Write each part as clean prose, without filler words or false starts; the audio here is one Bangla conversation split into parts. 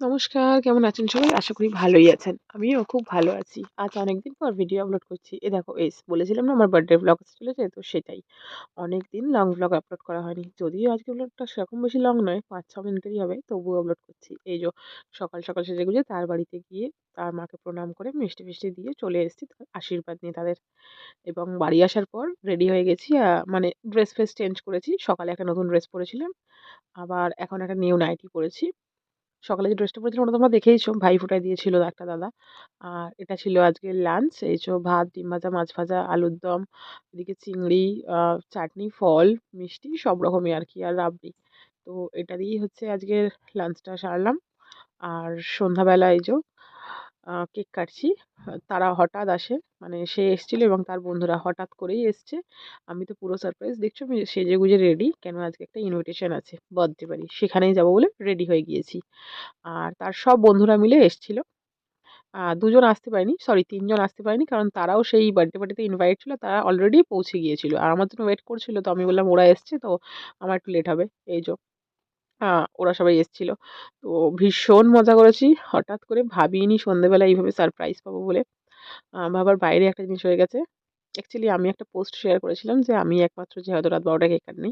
নমস্কার, কেমন আছেন সবাই? আশা করি ভালোই আছেন। আমিও খুব ভালো আছি। আজ অনেকদিন পর ভিডিও আপলোড করছি। এ দেখো বলেছিলাম না আমার বার্থডে ভ্লগ চলেছে, তো সেটাই। অনেকদিন লং ভ্লগ আপলোড করা হয়নি। যদিও আজকের ভ্লগটা সেরকম বেশি লং নয়, ৫-৬ মিনিটেরই হবে, তবুও আপলোড করছি। সকাল, সকাল সেজেগুজে তার বাড়িতে গিয়ে তার মাকে প্রণাম করে মিষ্টি-ফিষ্টি দিয়ে চলে এসেছি তার আশীর্বাদ নিয়ে তাদের। এবং বাড়ি আসার পর রেডি হয়ে গেছি। মানে ড্রেস-ফ্রেস চেঞ্জ করেছি। সকালে একটা নতুন ড্রেস পরেছিলাম। আবার এখন একটা নিউ নাইটি পরেছি। সকালে যে ড্রেসটা পরেছিলাম ওটা তোমরা দেখেইছো, ভাইফোঁটায় দিয়েছিল একটা দাদা। আর এটা ছিল আজকের লাঞ্চ। ভাত, ডিম ভাজা, মাছ ভাজা, আলুর দম, এদিকে চিংড়ি, চাটনি, ফল, মিষ্টি সব রকমই আরকি আর রাবড়ি। তো এটা দিয়েই হচ্ছে আজকের লাঞ্চটা সারলাম। আর সন্ধ্যাবেলা কেক কাটছি। তারা হঠাৎ আসে, মানে সে এসেছিল এবং তার বন্ধুরা হঠাৎ করেই এসছে। আমি তো পুরো সারপ্রাইজ, দেখছো আমি সেজেগুজে রেডি। কেন আজকে একটা ইনভিটেশন আছে বার্থডে বাড়ি, সেখানেই যাবো বলে রেডি হয়ে গিয়েছি। আর তার সব বন্ধুরা মিলে এসছিল। ২ জন আসতে পারেনি, সরি ৩ জন আসতে পারেনি। কারণ তারাও সেই বার্থডে পার্টিতে ইনভাইট ছিল। তারা অলরেডি পৌঁছে গিয়েছিল। আর আমার জন্য ওয়েট করছিল। তো আমি বললাম ওরা এসছে তো আমার একটু লেট হবে। এই যো আ ওরা সবাই এসছিল। তো ভীষণ মজা করেছি। হঠাৎ করে ভাবিনি সন্ধ্যেবেলা এইভাবে সারপ্রাইজ পাবো বলে। ভাবার বাইরে একটা জিনিস হয়ে গেছে। অ্যাকচুয়ালি আমি একটা পোস্ট শেয়ার করেছিলাম যে আমি একমাত্র যে হয়তো রাত ১২ টায় কেক কাটিনি।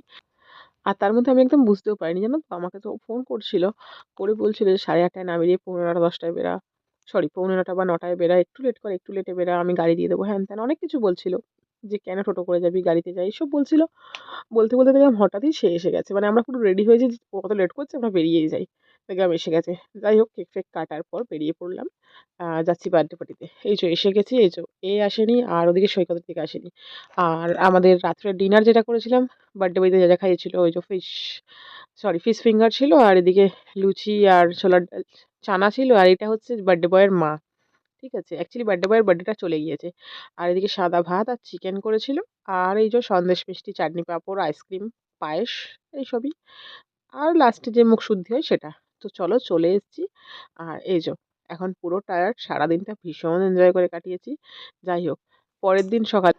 আর তার মধ্যে আমি একদম বুঝতেও পারিনি, জানো তো? আমাকে তো ফোন করছিল। করে বলছিল যে ৮:৩০ টায় না বেরিয়ে ৯:৩০ ১০টায় বেরা। সরি ৯:৩০ বা ৯টায় বেরা। একটু লেট কর, একটু লেটে বেরা। আমি গাড়ি দিয়ে দেবো। হ্যান-ত্যান অনেক কিছু বলছিল। যে কেন টোটো করে যাবি? গাড়িতে যাই। এসব বলছিল। বলতে, বলতে দেখলাম হঠাৎই সে এসে গেছে। মানে আমরা পুরো রেডি হয়েছি যে ও অত লেট করছে, আমরা বেরিয়েই যাই। দেখলাম এসে গেছে। যাই হোক কেক-ফেক কাটার পর বেরিয়ে পড়লাম। যাচ্ছি বার্থডে পার্টিতে। এসে গেছি। এ আসেনি আর ওদিকে সৈকতের দিকে আসেনি। আর আমাদের রাত্রে ডিনার যেটা করেছিলাম, বার্থডে বাড়িতে যা, যা খাইয়েছিল ফিশ ফিঙ্গার ছিল, আর এদিকে লুচি আর ছোলার ডাল, চানা ছিল, আর এটা হচ্ছে বার্থডে বয়ের মা। ঠিক আছে? অ্যাকচুয়ালি বার্থডে বয়ের বার্থডেটা চলে গিয়েছে। আর এদিকে সাদা ভাত আর চিকেন করেছিল। আর সন্দেশ, মিষ্টি, চাটনি, পাঁপড়, আইসক্রিম, পায়েস এইসবই। আর লাস্টে যে মুখশুদ্ধি হয় সেটা। তো চলো চলে এসেছি। আর এখন পুরো টায়ার্ড। সারাদিনটা ভীষণ এনজয় করে কাটিয়েছি। যাই হোক, পরের দিন সকাল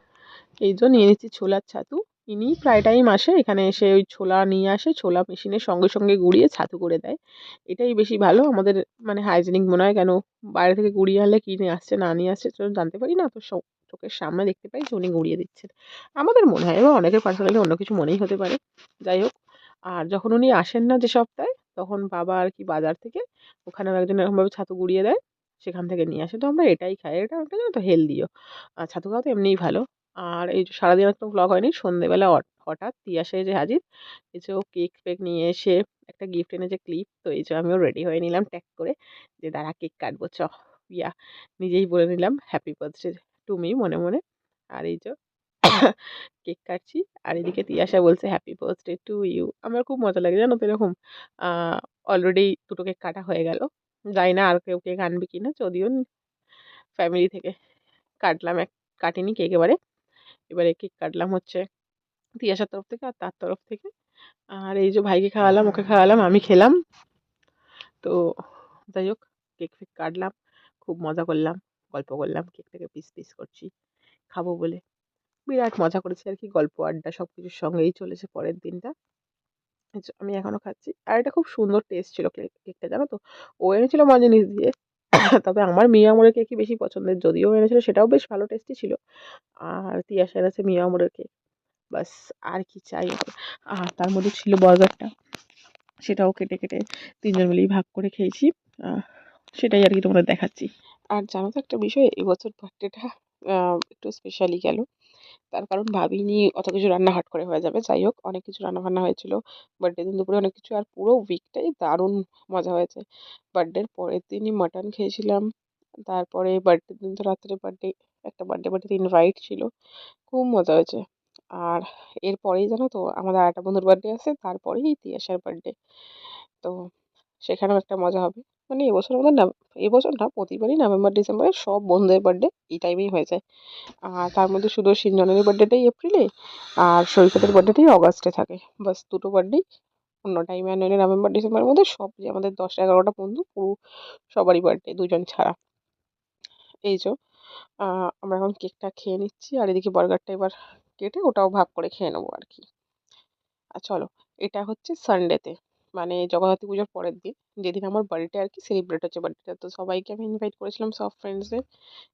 নিয়ে নিচ্ছি ছোলার ছাতু। ইনি প্রায় টাইম আসে এখানে, এসে ওই ছোলা নিয়ে আসে। ছোলা মেশিনের সঙ্গে, সঙ্গে গুঁড়িয়ে ছাতু করে দেয়। এটাই বেশি ভালো আমাদের, মানে হাইজেনিক মনে হয়। কেন বাইরে থেকে গুঁড়িয়ে আনলে কি নিয়ে আসছে না নিয়ে আসছে তো জানতে পারি না। তো চোখের সামনে দেখতে পাই যে উনি গুঁড়িয়ে দিচ্ছেন। আমাদের মনে হয়, এবার অনেকের পার্সোনালি অন্য কিছু মনেই হতে পারে। যাই হোক, আর যখন উনি আসেন না যে সপ্তাহে, তখন বাবা আরকি বাজার থেকে ওখানেও একজন এরকমভাবে ছাতু গুঁড়িয়ে দেয়। সেখান থেকে নিয়ে আসে। তো আমরা এটাই খাই। এটা একটা জানো তো হেলদিও। ছাতু খাওয়া তো এমনিই ভালো। আর সারাদিন আর কোনো ভ্লগ হয়নি। সন্ধ্যেবেলা হঠাৎ তিয়াসা এসে হাজির। ও কেক-ফেক নিয়ে এসে একটা গিফট এনেছে, ক্লিপ। তো আমিও রেডি হয়ে নিলাম ট্যাগ করে যে দাঁড়া কেক কাটবো ইয়া নিজেই বলে নিলাম হ্যাপি বার্থডে টু মি মনে, মনে। আর কেক কাটছি। আর এদিকে তিয়াসা বলছে হ্যাপি বার্থডে টু ইউ। আমার খুব মজা লাগে জানো তো এরকম। আ অলরেডি ২ টো কেক কাটা হয়ে গেল। জানি না আর কেউ কেক আনবে কিনা। যদিও ফ্যামিলি থেকে কাটলাম কাটিনি কেক এবারে। এবারে কেক কাটলাম হচ্ছে তিয়াসার তরফ থেকে আর তার তরফ থেকে। আর ভাইকে খাওয়ালাম, ওকে খাওয়ালাম, আমি খেলাম। তো যাই হোক, কেক-ফেক কাটলাম। খুব মজা করলাম। গল্প করলাম। কেকটাকে পিস, পিস করছি খাবো বলে। বিরাট মজা করেছি আরকি। গল্প, আড্ডা সবকিছুর সঙ্গেই চলেছে পরের দিনটা। আমি এখনো খাচ্ছি। আর এটা খুব সুন্দর টেস্ট ছিল কেকটা, জানো তো? ও এনেছিল মায়োনিজ দিয়ে। তবে আমার মিয়া আমরের কেকই বেশি পছন্দের। যদিও এনেছিল সেটাও বেশ ভালো টেস্টি ছিল। আর তিয়াসা এনেছে মিয়া আমরের কেক। ব্যাস, আর কি চাই? আর তার মধ্যে ছিল বার্গারটা। সেটাও কেটে, কেটে ৩ জন মিলেই ভাগ করে খেয়েছি। আ সেটাই আরকি তোমাদের দেখাচ্ছি। আর জানো তো একটা বিষয়? এবছর বার্থডেটা আ একটু স্পেশালি গেল। তার কারণ ভাবিনি অত কিছু রান্না হট করে হয়ে যাবে। যাই হোক, অনেক কিছু রান্নাবান্না হয়েছিল। বার্থডে দিন দুপুরে অনেক কিছু, আর পুরো উইকটাই দারুণ মজা হয়েছে। বার্থডের পরের দিনই মাটন খেয়েছিলাম। তারপরে বার্থডের দিন তো রাত্রে একটা বার্থডে পার্টিতে ইনভাইট ছিল। খুব মজা হয়েছে। আর এরপরেই জানো তো আমাদের আরেকটা বন্ধুর বার্থডে আছে। তারপরেই তিয়াসার বার্থডে। তো সেখানেও একটা মজা হবে। মানে এবছর আমাদের এবছর না, প্রতিবারই নভেম্বর, ডিসেম্বরে সব বন্ধুদের বার্থডে এই টাইমেই হয়ে যায়। আর তার মধ্যে শুধু সিনজনের বার্থডেটাই এপ্রিলে, আর সৈকতের বার্থডেটাই অগাস্টে থাকে। ব্যাস ২ টো বার্থডেই অন্য টাইমে। আর নইলে নভেম্বর, ডিসেম্বরের মধ্যে সব যে আমাদের ১০-১১টা বন্ধু পুরো সবারই বার্থডে, ২ জন ছাড়া। এই যো আ আমরা এখন কেকটা খেয়ে নিচ্ছি। আর এদিকে বার্গারটা এবার কেটে ওটাও ভাগ করে খেয়ে নেবো আরকি। চলো, এটা হচ্ছে সানডেতে। মানে জগদ্ধাত্রী পুজোর পরের দিন, যেদিন আমার বার্থডে আর কি সেলিব্রেট হচ্ছে বার্থডেটা। তো সবাইকে আমি ইনভাইট করেছিলাম, সব ফ্রেন্ডসদের।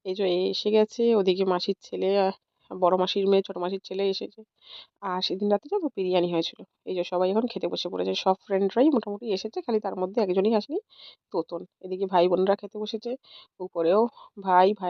এই যে এ এসে গেছে, ওদিকে মাসির ছেলে, বড় মাসির মেয়ে, ছোট মাসির ছেলে এসেছে। আর সেদিন রাতে জানো বিরিয়ানি হয়েছিল। এই যে সবাই এখন খেতে বসে পড়েছে, সব ফ্রেন্ডরাই মোটামুটি এসেছে, খালি তার মধ্যে একজনই আসেনি, তোতন। এদিকে ভাই বোনরা খেতে বসেছে, উপরেও ভাই ভাই